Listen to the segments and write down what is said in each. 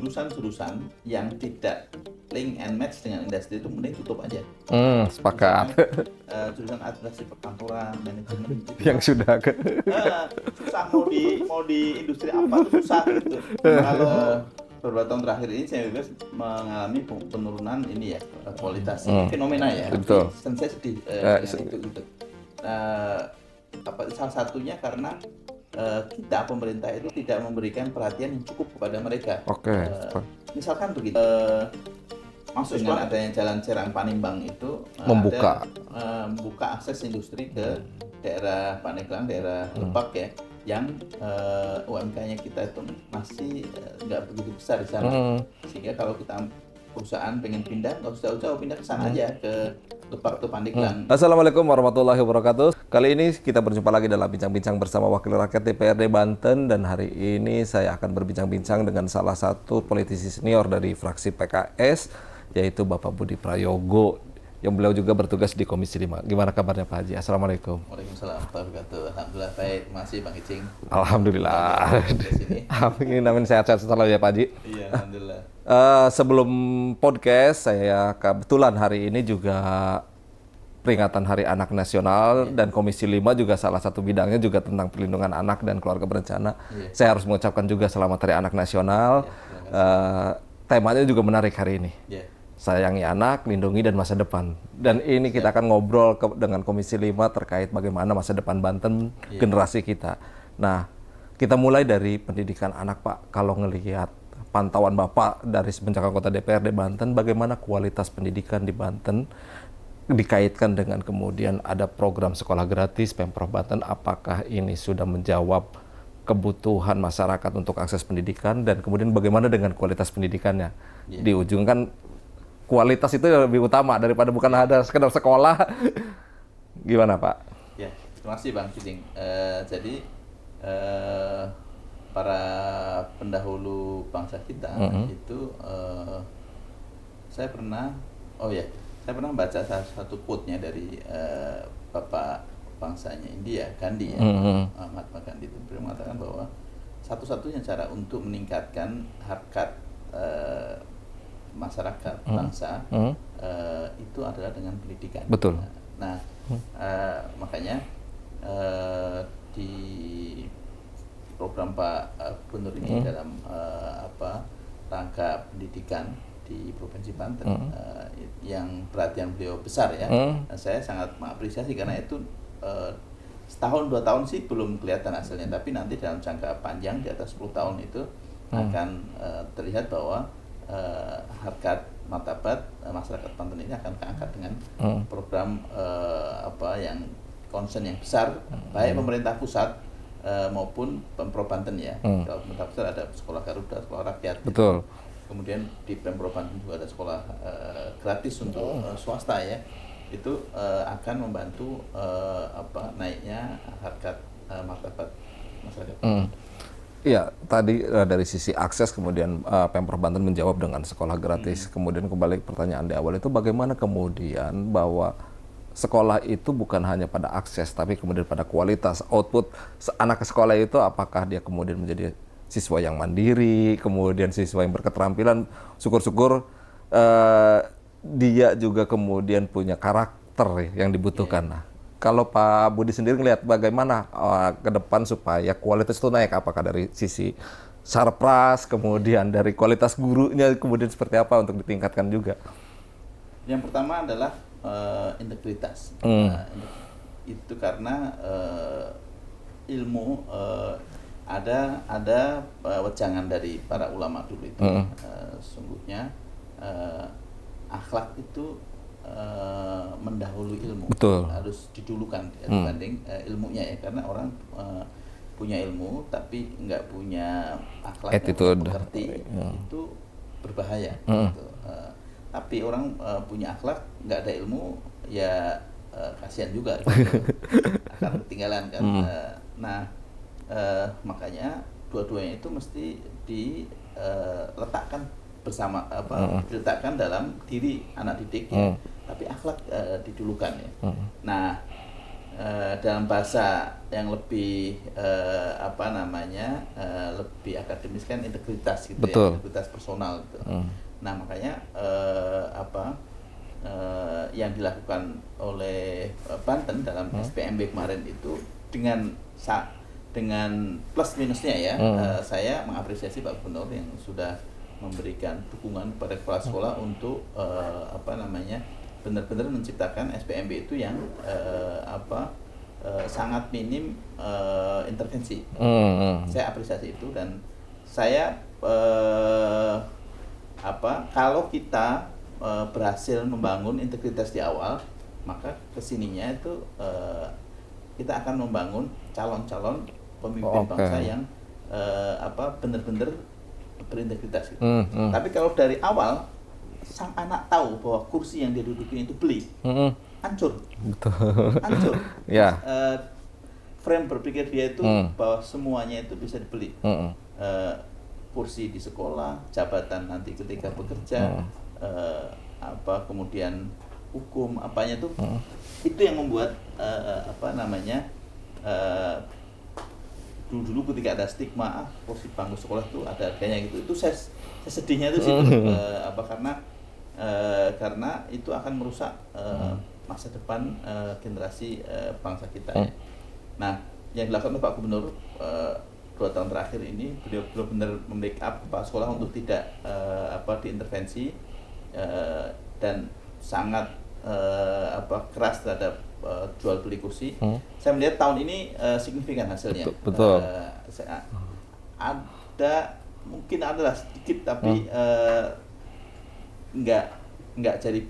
jurusan-jurusan yang tidak link and match dengan industri itu mending tutup aja. Sepakat. Jurusan administrasi perkantoran, manajemen gitu. Yang sudah ke Susah mau di industri apa tuh susah gitu. Kalau beberapa tahun terakhir ini saya juga mengalami penurunan ini ya kualitas ini fenomena ya. Betul. Dan saya sedih dengan itu gitu. Salah satunya karena kita pemerintah itu tidak memberikan perhatian yang cukup kepada mereka. Misalkan begitu. Maksud dengan adanya jalan Serang Panimbang itu membuka akses industri ke daerah Pandeglang, daerah Lebak ya, yang UMK-nya kita itu masih nggak begitu besar di sana. Sehingga kalau kita perusahaan pengen pindah, nggak usah jauh-jauh, pindah ke sana aja ke Lebak atau Pandeglang. Assalamualaikum warahmatullahi wabarakatuh. Kali ini kita berjumpa lagi dalam bincang-bincang bersama Wakil Rakyat DPRD Banten, dan hari ini saya akan berbincang-bincang dengan salah satu politisi senior dari fraksi PKS, yaitu Bapak Budi Prayogo, yang beliau juga bertugas di Komisi 5. Gimana kabarnya Pak Haji? Assalamualaikum. Waalaikumsalam warahmatullahi wabarakatuh. Alhamdulillah baik, masih Bang Icing. Alhamdulillah. Amin, amin, sehat-sehat selalu ya Pak Haji. Iya, alhamdulillah. Sebelum podcast, saya kebetulan hari ini juga peringatan Hari Anak Nasional, dan Komisi 5 juga salah satu bidangnya juga tentang perlindungan anak dan keluarga berencana. Saya harus mengucapkan juga selamat Hari Anak Nasional. Temanya juga menarik hari ini. Sayangi anak, lindungi dan masa depan. Dan ini kita akan ngobrol dengan Komisi 5 terkait bagaimana masa depan Banten generasi kita. Nah, kita mulai dari pendidikan anak Pak. Kalau ngelihat pantauan Bapak dari semenjak anggota DPRD Banten, bagaimana kualitas pendidikan di Banten dikaitkan dengan kemudian ada program sekolah gratis Pemprov Banten, apakah ini sudah menjawab kebutuhan masyarakat untuk akses pendidikan, dan kemudian bagaimana dengan kualitas pendidikannya? Di ujung kan kualitas itu lebih utama daripada bukan ada sekedar sekolah. Gimana Pak? Ya, terima kasih Bang Ciding. Jadi para pendahulu bangsa kita itu saya pernah baca salah satu quote-nya dari Bapak bangsanya India, Gandhi ya, Mahatma Gandhi itu beliau mengatakan bahwa satu-satunya cara untuk meningkatkan harkat masyarakat bangsa itu adalah dengan pendidikan. Betul. Nah, makanya di program Pak Gubernur ini dalam rangka pendidikan di Provinsi Banten yang perhatian beliau besar ya. Saya sangat mengapresiasi karena itu setahun 2 tahun sih belum kelihatan hasilnya, tapi nanti dalam jangka panjang di atas 10 tahun itu akan terlihat bahwa harkat martabat masyarakat Banten ini akan keangkat dengan program yang concern yang besar, baik pemerintah pusat maupun Pemprov Banten ya. Kalau pemerintah pusat ada sekolah Garuda, sekolah rakyat. Betul. Gitu. Kemudian di Pemprov Banten juga ada sekolah gratis untuk swasta ya. Itu akan membantu naiknya harkat martabat masyarakat. Iya, tadi dari sisi akses kemudian Pemprov Banten menjawab dengan sekolah gratis. Kemudian kembali ke pertanyaan di awal itu, bagaimana kemudian bahwa sekolah itu bukan hanya pada akses, tapi kemudian pada kualitas output anak ke sekolah itu, apakah dia kemudian menjadi siswa yang mandiri, kemudian siswa yang berketerampilan, syukur-syukur dia juga kemudian punya karakter yang dibutuhkan. Nah, kalau Pak Budi sendiri ngelihat bagaimana ke depan supaya kualitas itu naik, apakah dari sisi sarpras, kemudian dari kualitas gurunya, kemudian seperti apa untuk ditingkatkan juga? Yang pertama adalah integritas. Itu karena ilmu ada wejangan dari para ulama dulu itu. Sungguhnya akhlak itu mendahului ilmu. Betul. Harus didulukan dibanding ilmunya ya, karena orang punya ilmu tapi nggak punya akhlak yang mengerti itu berbahaya. Gitu. Tapi orang punya akhlak nggak ada ilmu ya kasihan juga gitu. Akan ketinggalan kan. Makanya dua-duanya itu mesti diletakkan bersama diletakkan dalam diri anak didik ya. Tapi akhlak didulukan ya. Nah, dalam bahasa yang lebih lebih akademis kan integritas gitu. Betul. Ya, integritas personal gitu. Nah makanya yang dilakukan oleh Banten dalam SPMB kemarin itu dengan plus minusnya ya, saya mengapresiasi Pak Gubernur yang sudah memberikan dukungan kepada kepala sekolah untuk benar-benar menciptakan SPMB itu yang sangat minim intervensi. Saya apresiasi itu dan saya kalau kita berhasil membangun integritas di awal, maka kesininya itu kita akan membangun calon-calon pemimpin bangsa yang benar-benar berintegritas gitu. Tapi kalau dari awal sang anak tahu bahwa kursi yang dia dudukin itu beli, hancur. Hancur. Ya. Frame berpikir dia itu bahwa semuanya itu bisa dibeli. Kursi di sekolah, jabatan nanti ketika bekerja, kemudian hukum apanya tuh, itu yang membuat dulu ketika ada stigma kursi bangku sekolah tuh ada harganya gitu. Itu saya sedihnya itu situ, karena itu akan merusak masa depan generasi bangsa kita. Nah, yang dilakukan oleh Pak Gubernur 2 tahun terakhir ini, beliau benar-benar membackup kepala sekolah untuk tidak diintervensi dan sangat keras terhadap jual beli kursi. Saya melihat tahun ini signifikan hasilnya. Betul. Mungkin adalah sedikit tapi nggak jadi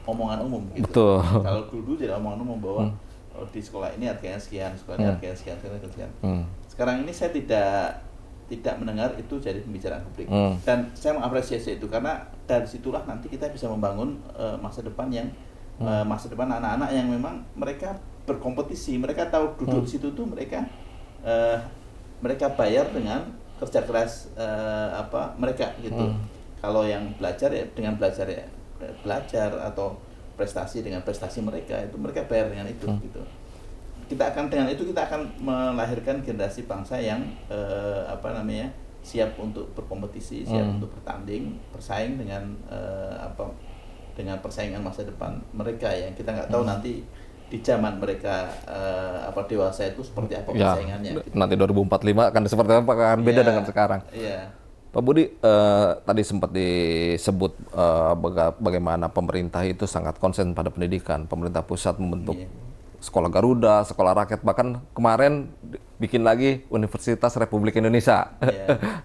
omongan umum gitu. Betul. Kalau dulu jadi omongan umum bahwa di sekolah ini harganya sekian, sekolah ini harganya sekian. Sekarang ini saya tidak mendengar itu jadi pembicaraan publik. Dan saya mengapresiasi itu karena dari situlah nanti kita bisa membangun masa depan yang masa depan anak-anak yang memang mereka berkompetisi, mereka tahu duduk di situ tuh mereka bayar dengan kerja keras mereka gitu. Kalau yang belajar ya dengan belajar atau prestasi dengan prestasi mereka, itu mereka bayar dengan itu gitu. Kita akan melahirkan generasi bangsa yang siap untuk berkompetisi, siap untuk bertanding, bersaing dengan dengan persaingan masa depan mereka yang kita nggak tahu nanti di zaman mereka dewasa itu seperti apa persaingannya. Gitu. Nanti 2045 akan seperti apa, akan beda dengan sekarang. Pak Budi, tadi sempat disebut bagaimana pemerintah itu sangat konsen pada pendidikan. Pemerintah pusat membentuk Sekolah Garuda, Sekolah Rakyat, bahkan kemarin bikin lagi Universitas Republik Indonesia.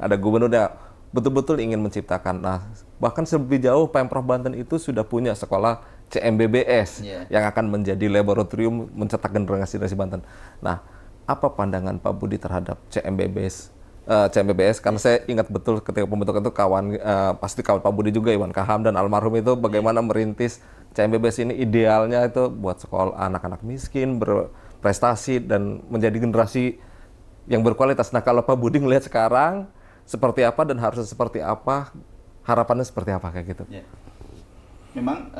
Ada gubernurnya, betul-betul ingin menciptakan. Nah, bahkan lebih jauh Pemprov Banten itu sudah punya sekolah CMBBS yang akan menjadi laboratorium mencetak generasi Banten. Nah, apa pandangan Pak Budi terhadap CMBBS? Karena saya ingat betul ketika pembentukan itu pasti kawan Pak Budi juga, Iwan Kaham dan almarhum itu bagaimana merintis CMBBS ini idealnya itu buat sekolah anak-anak miskin, berprestasi dan menjadi generasi yang berkualitas. Nah, kalau Pak Budi ngelihat sekarang seperti apa dan harusnya seperti apa, harapannya seperti apa kayak gitu? Memang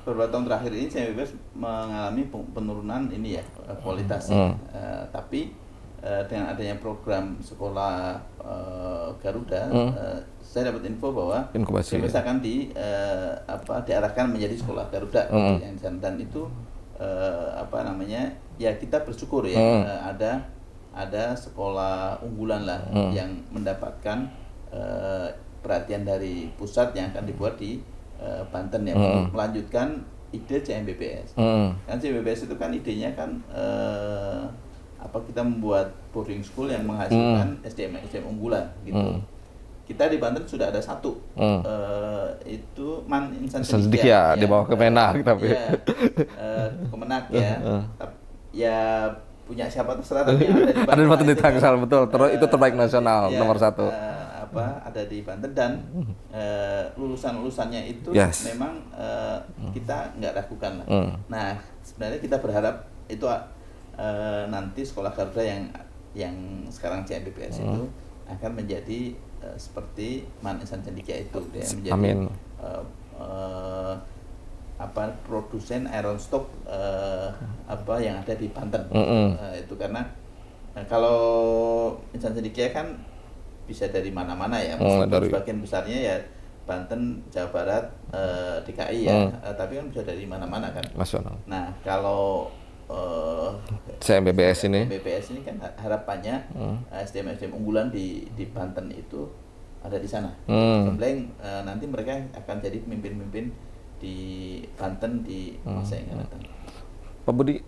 beberapa tahun terakhir ini CMBBS mengalami penurunan kualitas. Tapi dengan adanya program sekolah Garuda, saya dapat info bahwa CMBBS akan diarahkan menjadi sekolah Garuda, dan itu kita bersyukur ya, ada sekolah unggulan lah yang mendapatkan perhatian dari pusat yang akan dibuat di Banten ya, untuk melanjutkan ide CMBBS. Kan CMBBS itu kan idenya kan kita membuat boarding school yang menghasilkan SDM unggulan gitu. Kita di Banten sudah ada satu, itu Man Insan Cendekia di bawah Kemenak, tapi Kemenak ya punya siapa terserah, tapi ada di Banten di Tangsel, betul. Itu terbaik nasional nomor 1. Ada di Banten dan lulusannya itu memang kita nggak ragukan lah. Nah, sebenarnya kita berharap itu nanti sekolah Garuda yang sekarang CMBBS itu akan menjadi seperti Man Insan Cendekia itu, dia menjadi produsen iron stock yang ada di Banten. Itu karena kalau insan cendekia kan bisa dari mana-mana ya, meskipun sebagian besarnya ya Banten, Jawa Barat, DKI ya, tapi kan bisa dari mana-mana kan. Nasional. Nah kalau CMBBS ini kan harapannya SDM unggulan di Banten itu ada di sana. Sembleng nanti mereka akan jadi pemimpin-pemimpin di Banten di masa yang akan datang. Pak Budi,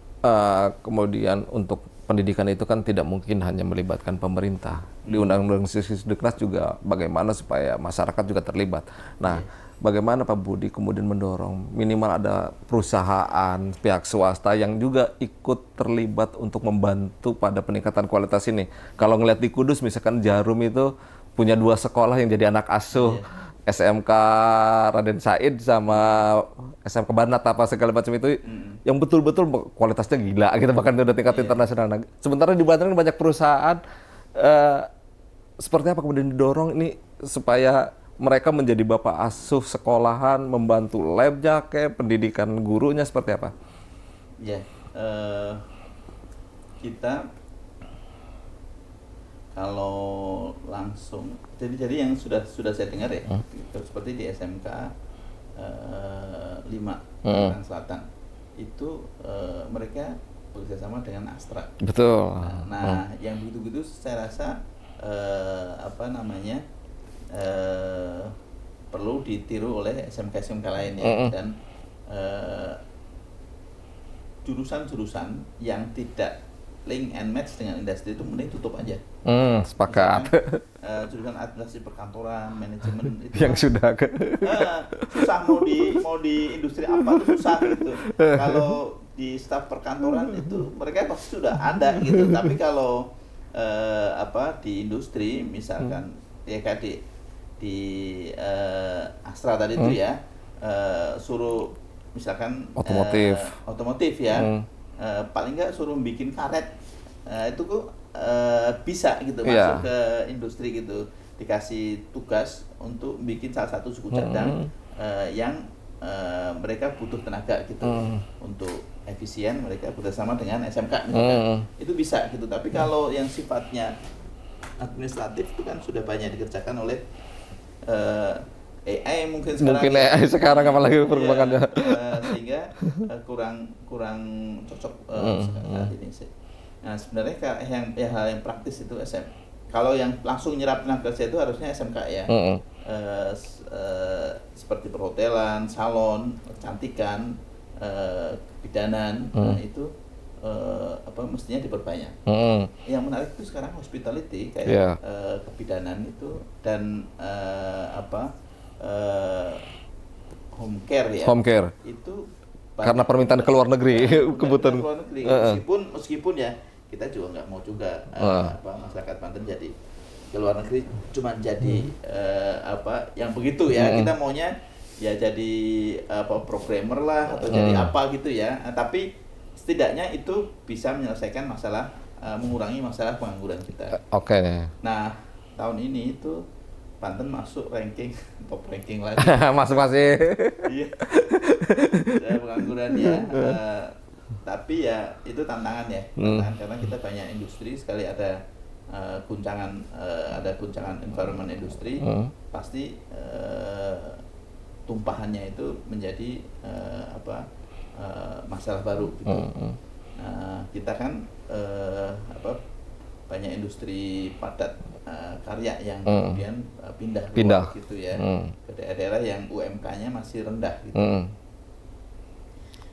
kemudian untuk pendidikan itu kan tidak mungkin hanya melibatkan pemerintah. Di Undang-Undang Sisdiknas juga bagaimana supaya masyarakat juga terlibat. Nah, bagaimana Pak Budi kemudian mendorong minimal ada perusahaan, pihak swasta yang juga ikut terlibat untuk membantu pada peningkatan kualitas ini. Kalau ngelihat di Kudus misalkan Jarum itu punya 2 sekolah yang jadi anak asuh. SMK Raden Said sama SMK Banat apa segala macam itu yang betul-betul kualitasnya gila gitu, bahkan udah tingkat internasional. Nah, sementara di Banten banyak perusahaan, seperti apa kemudian didorong ini supaya mereka menjadi bapak asuh sekolahan, membantu labnya, kayak pendidikan gurunya seperti apa? Ya, kita kalau langsung jadi yang sudah saya dengar ya, seperti di SMK 5 Tangerang Selatan itu mereka bekerjasama dengan Astra. Betul. Nah, yang begitu-begitu saya rasa perlu ditiru oleh SMK-SMK lain ya, dan jurusan-jurusan yang tidak link and match dengan industri itu mending tutup aja. Sepakat. Jurusan administrasi perkantoran, manajemen itu yang sudah susah mau di industri apa tuh susah gitu. Kalau di staf perkantoran itu mereka pasti sudah ada gitu. Tapi kalau di industri misalkan ya kayak di Astra tadi itu ya, suruh misalkan otomotif ya. Paling nggak suruh bikin karet, itu kok bisa gitu masuk ke industri gitu, dikasih tugas untuk bikin salah satu suku cadang yang mereka butuh tenaga gitu untuk efisien, mereka bersama dengan SMK misalkan. Itu bisa gitu. Tapi kalau yang sifatnya administratif itu kan sudah banyak dikerjakan oleh AI mungkin sekarang apalagi perkembangannya, sehingga kurang cocok saat ini sih. Nah sebenarnya hal yang praktis itu kalau yang langsung nyerap tenaga kerja itu harusnya SMK ya, seperti perhotelan, salon, kecantikan, kebidanan, itu mestinya diperbanyak. Yang menarik itu sekarang hospitality kayak kebidanan itu dan home care ya. Home care. Itu karena permintaan ke luar negeri, kebutuhan. Meskipun ya kita juga nggak mau juga masyarakat Banten jadi ke luar negeri cuma jadi yang begitu ya. Kita maunya ya jadi programmer lah atau jadi apa gitu ya. Tapi setidaknya itu bisa menyelesaikan masalah, mengurangi masalah pengangguran kita. Oke. Nah, tahun ini itu Banten masuk top ranking lagi. Masih. Iya. Pengangguran ya. Tapi ya itu tantangan ya. Karena kita banyak industri, sekali ada guncangan environment industri, pasti tumpahannya itu menjadi masalah baru gitu. Nah, kita kan banyak industri padat karya yang kemudian pindah gitu ya, ke daerah-daerah yang UMK-nya masih rendah gitu.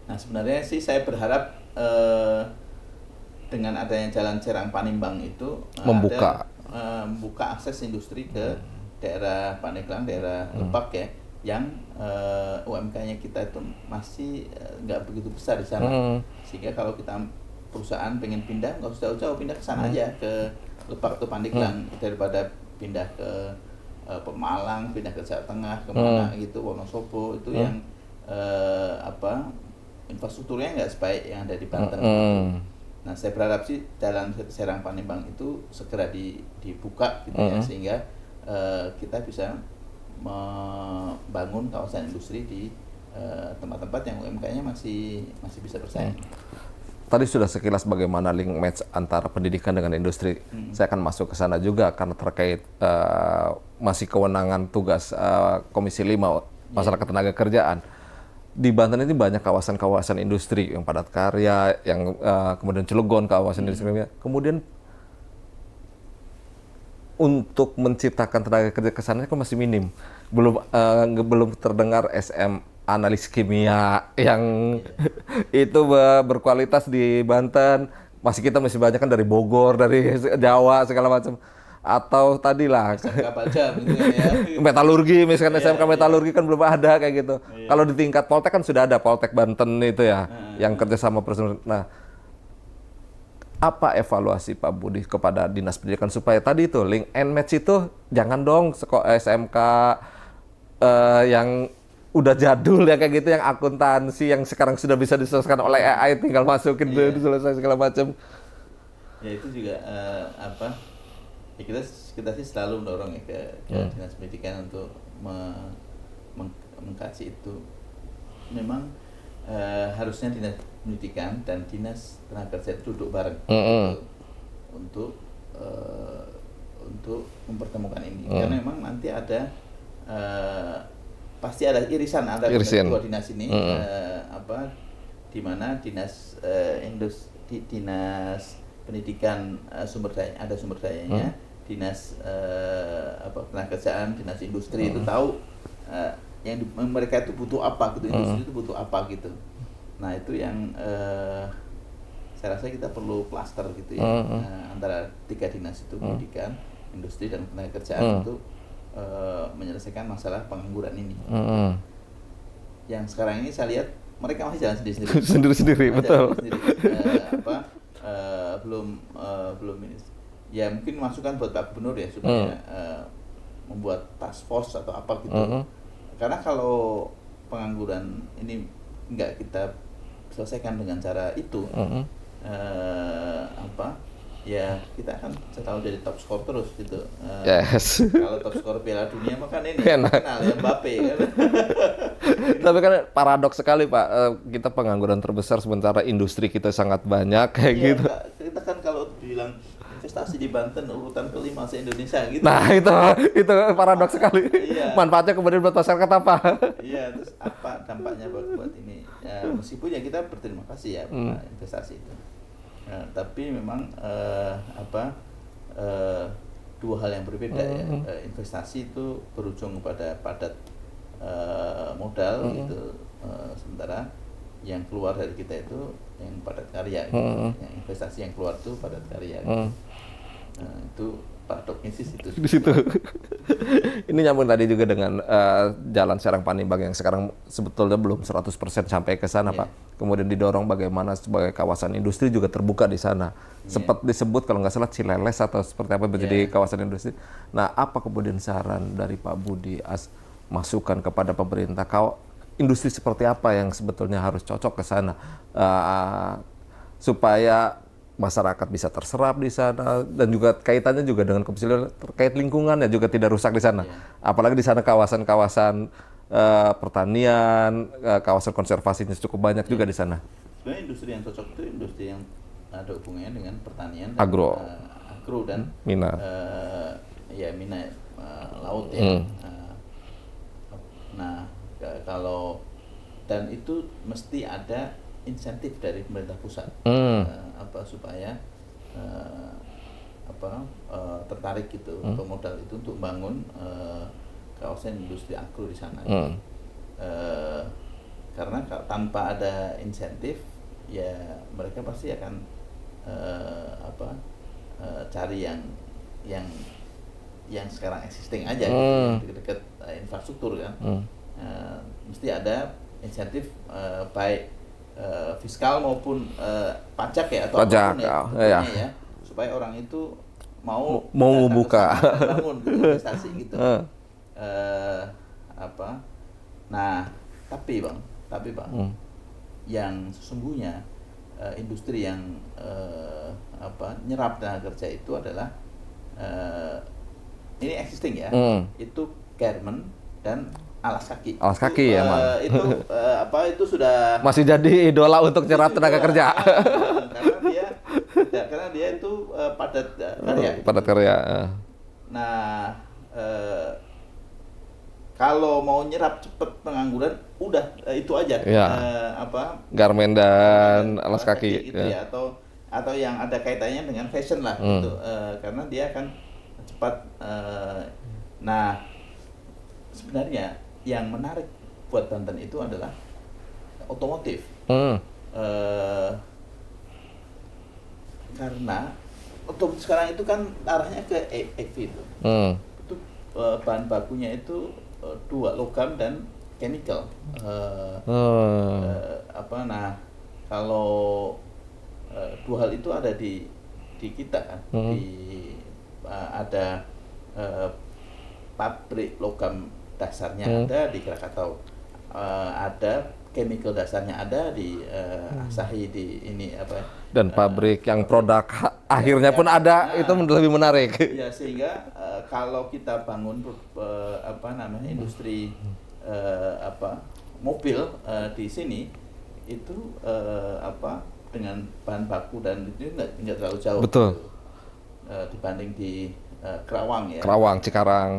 Nah sebenarnya sih saya berharap dengan adanya jalan Serang Panimbang itu membuka akses industri ke daerah Pandeglang, daerah Lebak ya, yang UMK-nya kita itu masih nggak begitu besar di sana, sehingga kalau kita perusahaan pengen pindah nggak usah jauh-jauh, pindah ke sana aja ke Lebak atau Pandeglang, daripada pindah ke Pemalang, pindah ke Jawa Tengah kemana gitu, Wonosobo itu yang infrastrukturnya nggak sebaik yang ada di Banten. Nah saya berharap sih jalan Serang Panimbang itu segera dibuka gitu ya, sehingga kita bisa membangun kawasan industri di tempat-tempat yang UMKM-nya masih bisa bersaing. Tadi sudah sekilas bagaimana link match antara pendidikan dengan industri. Saya akan masuk ke sana juga karena terkait masih kewenangan tugas Komisi 5 masalah ketenaga kerjaan. Di Banten ini banyak kawasan-kawasan industri yang padat karya, yang kemudian Cilegon kawasan industri. Kemudian untuk menciptakan tenaga kerja ke sana kan masih minim. Belum terdengar SM analis kimia yang itu berkualitas di Banten. Kita masih banyak kan dari Bogor, dari Jawa segala macam. Atau tadi lah metalurgi misalkan SMK metalurgi kan belum ada kayak gitu. Kalau di tingkat Poltek kan sudah ada Poltek Banten itu ya yang kerjasama personal. Nah, apa evaluasi Pak Budi kepada Dinas Pendidikan supaya tadi itu link and match itu jangan dong SMK yang udah jadul ya kayak gitu, yang akuntansi yang sekarang sudah bisa diselesaikan oleh AI, tinggal masukin selesai segala macam. Ya itu juga ya kita sih selalu mendorong ya ke Dinas Pendidikan untuk mengkaji itu. Memang harusnya Dinas Pendidikan dan Dinas Tenaga Kerja itu duduk bareng untuk mempertemukan ini. Karena memang nanti ada pasti ada irisan antara kedua dinas ini, di mana dinas pendidikan sumber dayanya, dinas tenaga kerjaan, dinas industri itu tahu yang mereka itu butuh apa gitu, industri itu butuh apa gitu. Nah itu yang saya rasa kita perlu klaster gitu ya, antara tiga dinas itu, pendidikan, industri dan tenaga kerjaan untuk menyelesaikan masalah pengangguran ini. Yang sekarang ini saya lihat mereka masih jalan sendiri-sendiri. Betul. Belum ini. Ya mungkin masukan buat Pak Gubernur ya supaya membuat task force atau apa gitu. Karena kalau pengangguran ini nggak kita selesaikan dengan cara itu, ya kita akan selalu jadi top skor terus gitu. Kalau top skor Piala Dunia mah kan ini kenal ya Mbappe kan. Tapi kan paradoks sekali Pak, kita pengangguran terbesar sementara industri kita sangat banyak kayak gitu. Kita kan kalau bilang investasi di Banten urutan kelima se-Indonesia gitu. Nah itu paradoks sekali. Manfaatnya kemudian buat masyarakat apa? Iya, terus apa dampaknya buat ini? Ya, meskipun ya kita berterima kasih ya investasi itu. Tapi memang dua hal yang berbeda ya. Investasi itu berujung kepada padat modal gitu, sementara yang keluar dari kita itu yang padat karya gitu. Yang investasi yang keluar itu padat karya gitu. Itu paradoknya sih di situ. Ini nyambung tadi juga dengan Jalan Serang Panimbang yang sekarang sebetulnya belum 100% sampai ke sana, Pak. Kemudian didorong bagaimana sebagai kawasan industri juga terbuka di sana. Sempat disebut kalau nggak salah Cileles atau seperti apa menjadi kawasan industri. Nah, apa kemudian saran dari Pak Budi masukan kepada pemerintah industri seperti apa yang sebetulnya harus cocok ke sana supaya masyarakat bisa terserap di sana, dan juga kaitannya juga dengan Komisi 5 terkait lingkungannya juga tidak rusak di sana. Apalagi di sana kawasan-kawasan pertanian, kawasan konservasinya cukup banyak juga di sana. Sebenarnya industri yang cocok itu industri yang ada hubungannya dengan pertanian, agro dan mina, mina laut ya. Nah, kalau dan itu mesti ada insentif dari pemerintah pusat supaya tertarik gitu pemodal itu untuk membangun kawasan industri agro di sana. Karena tanpa ada insentif ya mereka pasti akan cari yang sekarang existing aja gitu, dekat infrastruktur kan. Mesti ada insentif baik fiskal maupun pajak ya atau pajak, apapun ya, supaya orang itu mau membuka bangun gitu, investasi gitu. Nah, tapi bang, yang sesungguhnya industri yang nyerap tenaga kerja itu adalah ini existing ya, itu garment dan alas kaki. Alas kaki ya, Mang. Itu sudah Masih jadi idola untuk nyerap tenaga kerja. Karena dia itu padat karya. Padat karya. Nah, kalau mau nyerap cepet pengangguran, udah itu aja. Ya. Garmen dan alas kaki gitu ya. Atau yang ada kaitannya dengan fashion lah gitu. Karena dia akan cepat. Nah, sebenarnya yang menarik buat Banten itu adalah otomotif. Karena otomotif sekarang itu kan arahnya ke EV itu. Itu bahan bakunya itu dua, logam dan chemical. Nah, kalau dua hal itu ada di kita kan. Ada pabrik logam dasarnya ada di Krakatau, ada chemical dasarnya ada di Asahi di ini dan pabrik yang produk akhirnya pun ada. Itu lebih menarik ya, sehingga kalau kita bangun industri mobil di sini itu dengan bahan baku dan itu nggak terlalu jauh. Betul. Dibanding di Kerawang ya. Kerawang, Cikarang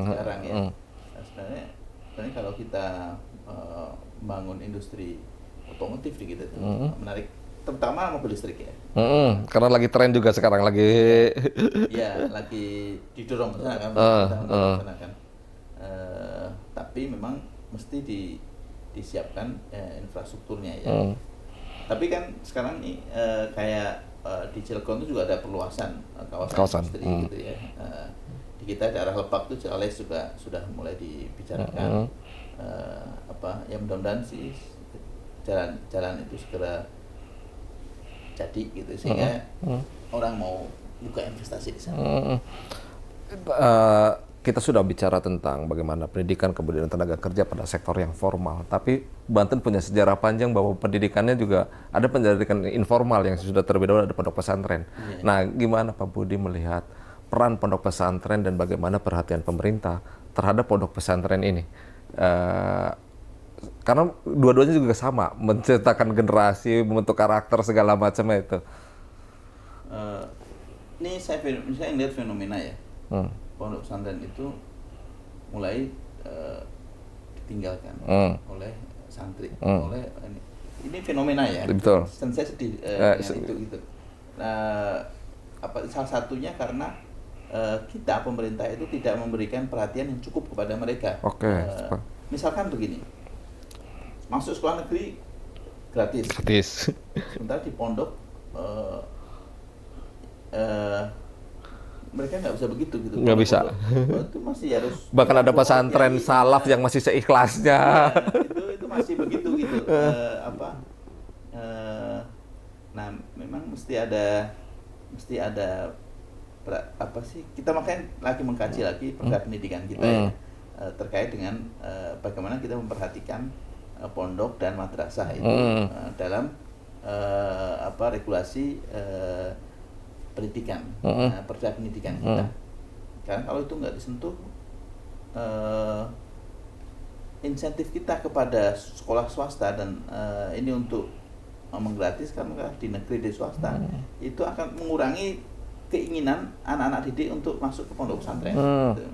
ya. Nah, sebenarnya kalau kita bangun industri otomotif di kita itu menarik, terutama mobil listrik ya. Karena lagi tren juga sekarang lagi. Ya, lagi didorong ke sana kan. Tapi memang mesti disiapkan infrastrukturnya ya. Tapi kan sekarang nih kayak di Cilegon itu juga ada perluasan kawasan industri gitu ya. Di kita daerah Lebak itu Ciales juga sudah mulai dibicarakan. Ya mudah-mudahan sih jalan itu segera jadi gitu sehingga orang mau buka investasi di sana. Kita sudah bicara tentang bagaimana pendidikan kemudian tenaga kerja pada sektor yang formal, tapi Banten punya sejarah panjang bahwa pendidikannya juga ada pendidikan informal yang sudah terlebih dahulu ada pondok pesantren. Nah, gimana Pak Budi melihat peran pondok pesantren dan bagaimana perhatian pemerintah terhadap pondok pesantren ini? Karena dua-duanya juga sama, menciptakan generasi, membentuk karakter segala macamnya itu. Ini saya lihat fenomena ya. Pondok pesantren itu mulai ditinggalkan oleh santri, oleh ini fenomena ya. Betul. Dan saya sedih dengan itu gitu. Salah satunya karena kita pemerintah itu tidak memberikan perhatian yang cukup kepada mereka. Misalkan begini, masuk sekolah negeri gratis. Sementara di pondok mereka nggak bisa begitu gitu. Nggak bisa. Itu masih harus. Bahkan ada pesantren salaf yang masih seikhlasnya. Itu masih begitu gitu. Nah, memang mesti ada kita makanya lagi mengkaji lagi perkara pendidikan kita ya, terkait dengan bagaimana kita memperhatikan pondok dan madrasah itu dalam regulasi pendidikan, perda pendidikan kita. Karena kalau itu nggak disentuh, insentif kita kepada sekolah swasta dan ini untuk menggratiskan di negeri di swasta itu akan mengurangi keinginan anak-anak didik untuk masuk ke pondok pesantren. Gitu.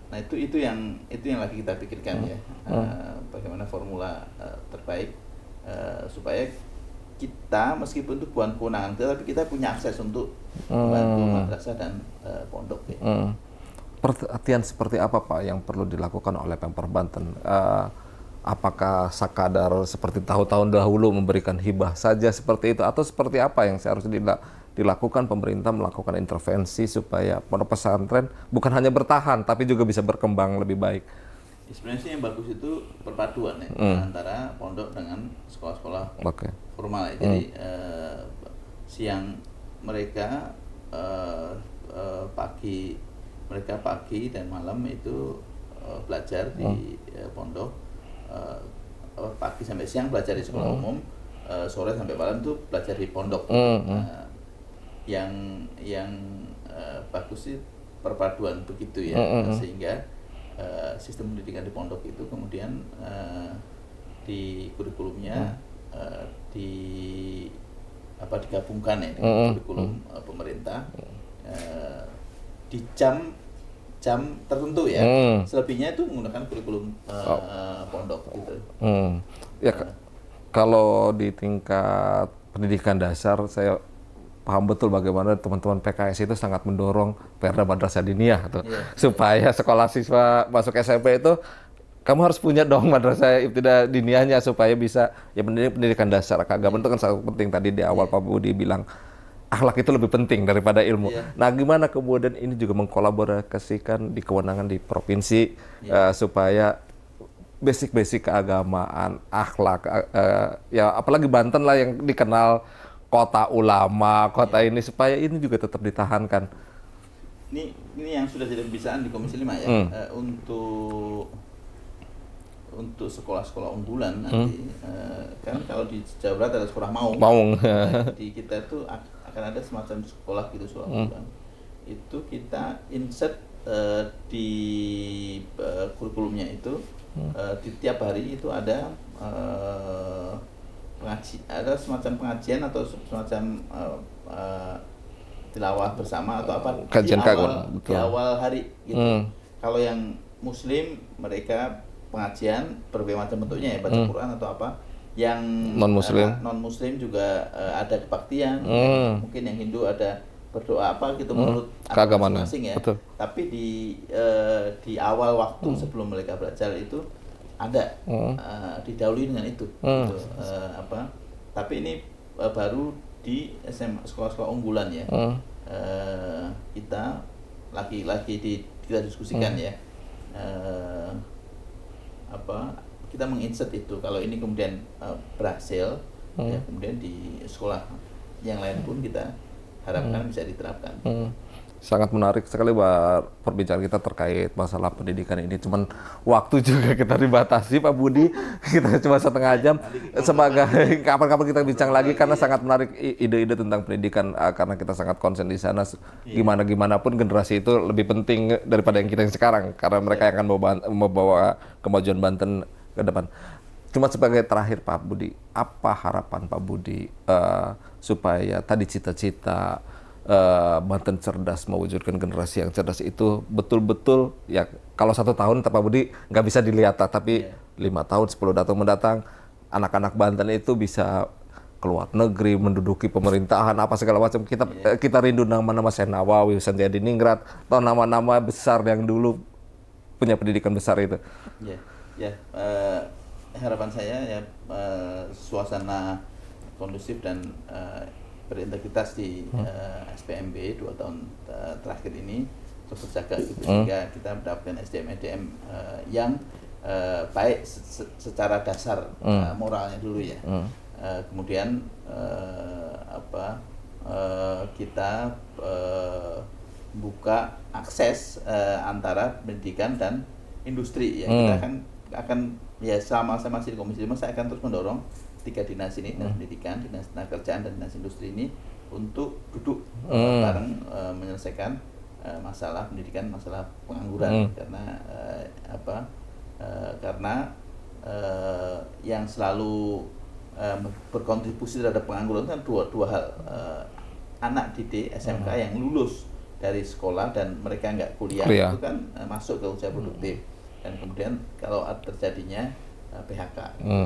Nah itu yang lagi kita pikirkan ya, bagaimana formula terbaik supaya kita meskipun itu bukan kewenangan kita, tapi kita punya akses untuk membantu madrasah dan pondok. Ya. Perhatian seperti apa Pak yang perlu dilakukan oleh Pemprov Banten? Apakah sekadar seperti tahun-tahun dahulu memberikan hibah saja seperti itu, atau seperti apa yang seharusnya dilakukan pemerintah melakukan intervensi supaya pondok pesantren bukan hanya bertahan tapi juga bisa berkembang lebih baik? Sebenarnya sih yang bagus itu perpaduan ya antara pondok dengan sekolah-sekolah formal ya. Jadi siang mereka pagi dan malam itu belajar di pondok, pagi sampai siang belajar di sekolah umum, sore sampai malam itu belajar di pondok. Yang bagus sih perpaduan begitu ya, sehingga sistem pendidikan di pondok itu kemudian di kurikulumnya digabungkan ya dengan kurikulum pemerintah di jam tertentu ya. Selebihnya itu menggunakan kurikulum pondok gitu. Ya, kalau di tingkat pendidikan dasar saya paham betul bagaimana teman-teman PKS itu sangat mendorong Perda Madrasah Diniyah tuh, supaya sekolah siswa masuk SMP itu kamu harus punya dong madrasah ibtidaiyah diniyahnya supaya bisa ya pendidikan dasar keagamaan itu kan sangat penting. Tadi di awal Pak Budi bilang akhlak itu lebih penting daripada ilmu. Nah, gimana kemudian ini juga mengkolaborasikan di kewenangan di provinsi supaya basic keagamaan, akhlak, ya apalagi Banten lah yang dikenal kota ulama, kota ini supaya ini juga tetap ditahankan. Ini yang sudah jadi pembicaraan di Komisi 5 ya. Untuk sekolah-sekolah unggulan nanti kan kalau di Jawa Barat ada sekolah Maung. Di kita itu akan ada semacam sekolah gitu, sekolah unggulan. Itu kita insert di kurikulumnya itu di tiap hari itu ada ada semacam pengajian atau semacam tilawah bersama atau apa di awal hari gitu. Kalau yang Muslim mereka pengajian berbagai macam bentuknya ya, baca Quran atau apa. Yang non Muslim juga ada kebaktian. Mungkin yang Hindu ada berdoa apa gitu menurut agama masing-masing ya. Betul. Tapi di awal waktu sebelum mereka belajar itu ada didahului dengan itu gitu. Tapi ini baru di SMA sekolah-sekolah unggulan ya. Kita kita diskusikan ya kita menginsert itu. Kalau ini kemudian berhasil ya, kemudian di sekolah yang lain pun kita harapkan bisa diterapkan. Sangat menarik sekali perbincangan kita terkait masalah pendidikan ini. Cuman waktu juga kita dibatasi Pak Budi, kita cuma setengah jam. Semoga kapan-kapan kita bincang lagi karena sangat menarik ide-ide tentang pendidikan karena kita sangat konsen di sana. Gimana pun generasi itu lebih penting daripada yang kita yang sekarang karena mereka yang akan membawa kemajuan Banten ke depan. Cuma sebagai terakhir Pak Budi, apa harapan Pak Budi supaya tadi cita-cita Banten cerdas mewujudkan generasi yang cerdas itu betul-betul ya kalau 1 tahun Pak Budi nggak bisa dilihat tapi 5 tahun 10 tahun mendatang anak-anak Banten itu bisa keluar negeri menduduki pemerintahan apa segala macam. Kita rindu nama-nama Syekh Nawawi, Sanjaya Diningrat atau nama-nama besar yang dulu punya pendidikan besar itu. Harapan saya ya suasana kondusif dan berintegritas di SPMB 2 tahun terakhir ini terus terjaga gitu, sehingga kita mendapatkan SDM yang baik secara dasar moralnya dulu ya. Kemudian kita buka akses antara pendidikan dan industri ya. Kita akan ya selama saya masih di Komisi 5 saya akan terus mendorong 3 dinas ini, dinas pendidikan, dinas tenaga kerjaan, dan dinas industri ini untuk duduk bareng menyelesaikan masalah pendidikan, masalah pengangguran. Karena yang selalu berkontribusi terhadap pengangguran kan dua hal. Anak didik SMK yang lulus dari sekolah dan mereka nggak kuliah itu kan masuk ke usia produktif, dan kemudian kalau terjadinya PHK.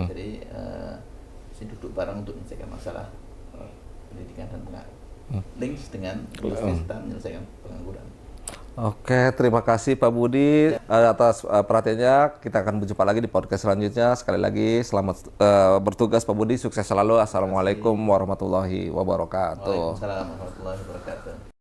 Jadi duduk bareng untuk menyelesaikan masalah pendidikan dan links dengan industri serta menyelesaikan pengangguran. Oke, terima kasih Pak Budi atas perhatiannya. Kita akan berjumpa lagi di podcast selanjutnya. Sekali lagi selamat bertugas Pak Budi, sukses selalu. Assalamualaikum warahmatullahi wabarakatuh. Waalaikumsalam warahmatullahi wabarakatuh.